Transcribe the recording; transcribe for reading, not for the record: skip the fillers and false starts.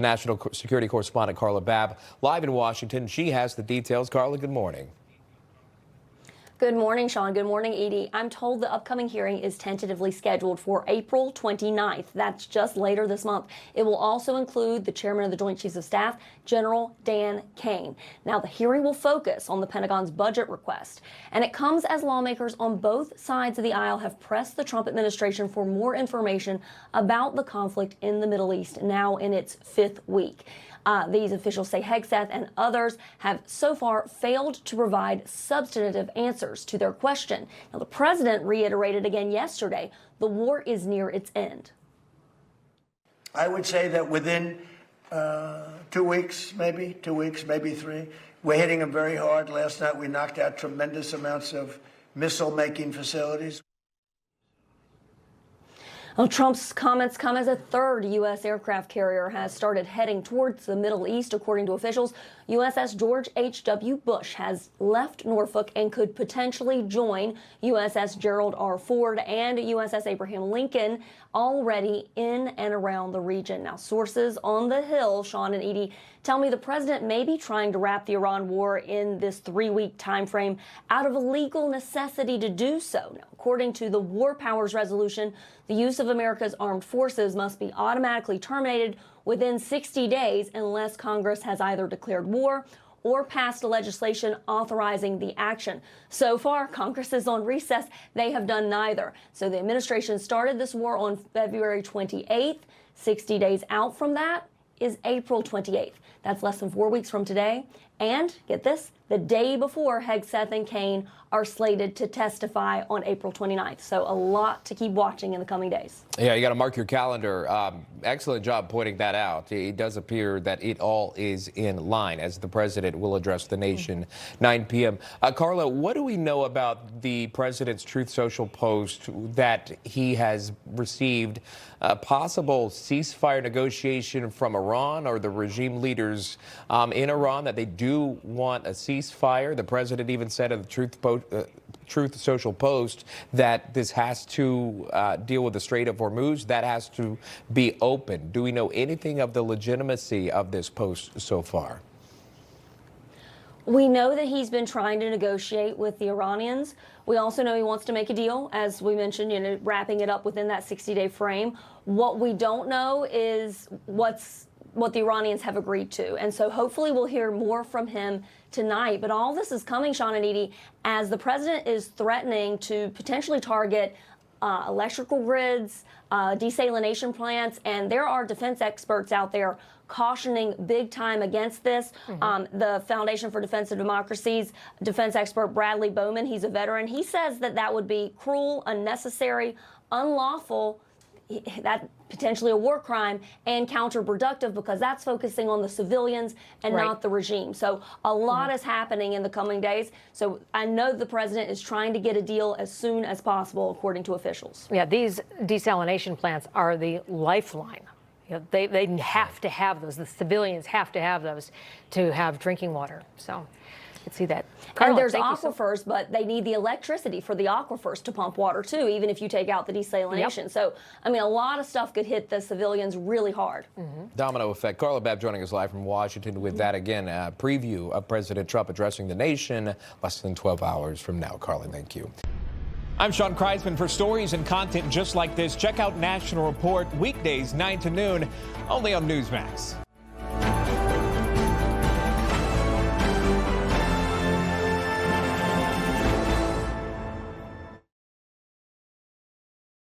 National Security Correspondent Carla Babb live in Washington. She has the details. Carla, good morning. Good morning, Sean. Good morning, Edie. I'm told the upcoming hearing is tentatively scheduled for April 29th. That's just later this month. It will also include the chairman of the Joint Chiefs of Staff, General Dan Kane. Now, the hearing will focus on the Pentagon's budget request, and it comes as lawmakers on both sides of the aisle have pressed the Trump administration for more information about the conflict in the Middle East, now in its fifth week. These officials say Hegseth and others have so far failed to provide substantive answers to their question. Now, the president reiterated again yesterday, the war is near its end. I would say that within 2 weeks, maybe 3, we're hitting them very hard. Last night we knocked out tremendous amounts of missile-making facilities. Well, Trump's comments come as a third U.S. aircraft carrier has started heading towards the Middle East. According to officials, USS George H.W. Bush has left Norfolk and could potentially join USS Gerald R. Ford and USS Abraham Lincoln already in and around the region. Now, sources on the Hill, Sean and Edie, tell me the president may be trying to wrap the Iran war in this 3-week time frame out of a legal necessity to do so. Now, according to the War Powers Resolution, the use of America's armed forces must be automatically terminated within 60 days unless Congress has either declared war or passed legislation authorizing the action. So far, Congress is on recess. They have done neither. So the administration started this war on February 28th. 60 days out from that is April 28th. That's less than 4 weeks from today. And get this, the day before Hegseth and Kane are slated to testify on April 29th. So a lot to keep watching in the coming days. Yeah, you got to mark your calendar. Excellent job pointing that out. It does appear that it all is in line as the president will address the nation 9 p.m. Carla, what do we know about the president's Truth Social post that he has received a possible ceasefire negotiation from Iran or the regime leaders in Iran, that they do want a ceasefire? The president even said in the Truth Social post that this has to deal with the Strait of Hormuz. That has to be open. Do we know anything of the legitimacy of this post so far? We know that he's been trying to negotiate with the Iranians. We also know he wants to make a deal, as we mentioned, wrapping it up within that 60-day frame. What we don't know is what the Iranians have agreed to. And so hopefully we'll hear more from him tonight. But all this is coming, Sean and Edie, as the president is threatening to potentially target electrical grids, desalination plants, and there are defense experts out there cautioning big time against this. The Foundation for Defense of Democracy's defense expert Bradley Bowman, he's a veteran, he says that that would be cruel, unnecessary, unlawful, that potentially a war crime, and counterproductive, because that's focusing on the civilians and not the regime. So a lot is happening in the coming days. So I know the president is trying to get a deal as soon as possible, according to officials. Yeah, these desalination plants are the lifeline. You know, they have to have those. The civilians have to have those to have drinking water. So I could see that. Carla, and there's aquifers, but they need the electricity for the aquifers to pump water too, even if you take out the desalination. So, I mean, a lot of stuff could hit the civilians really hard. Domino effect. Carla Babb joining us live from Washington with that again, a preview of President Trump addressing the nation less than 12 hours from now. Carla, thank you. I'm Sean Kreisman. For stories and content just like this, check out National Report weekdays 9 to noon, only on Newsmax.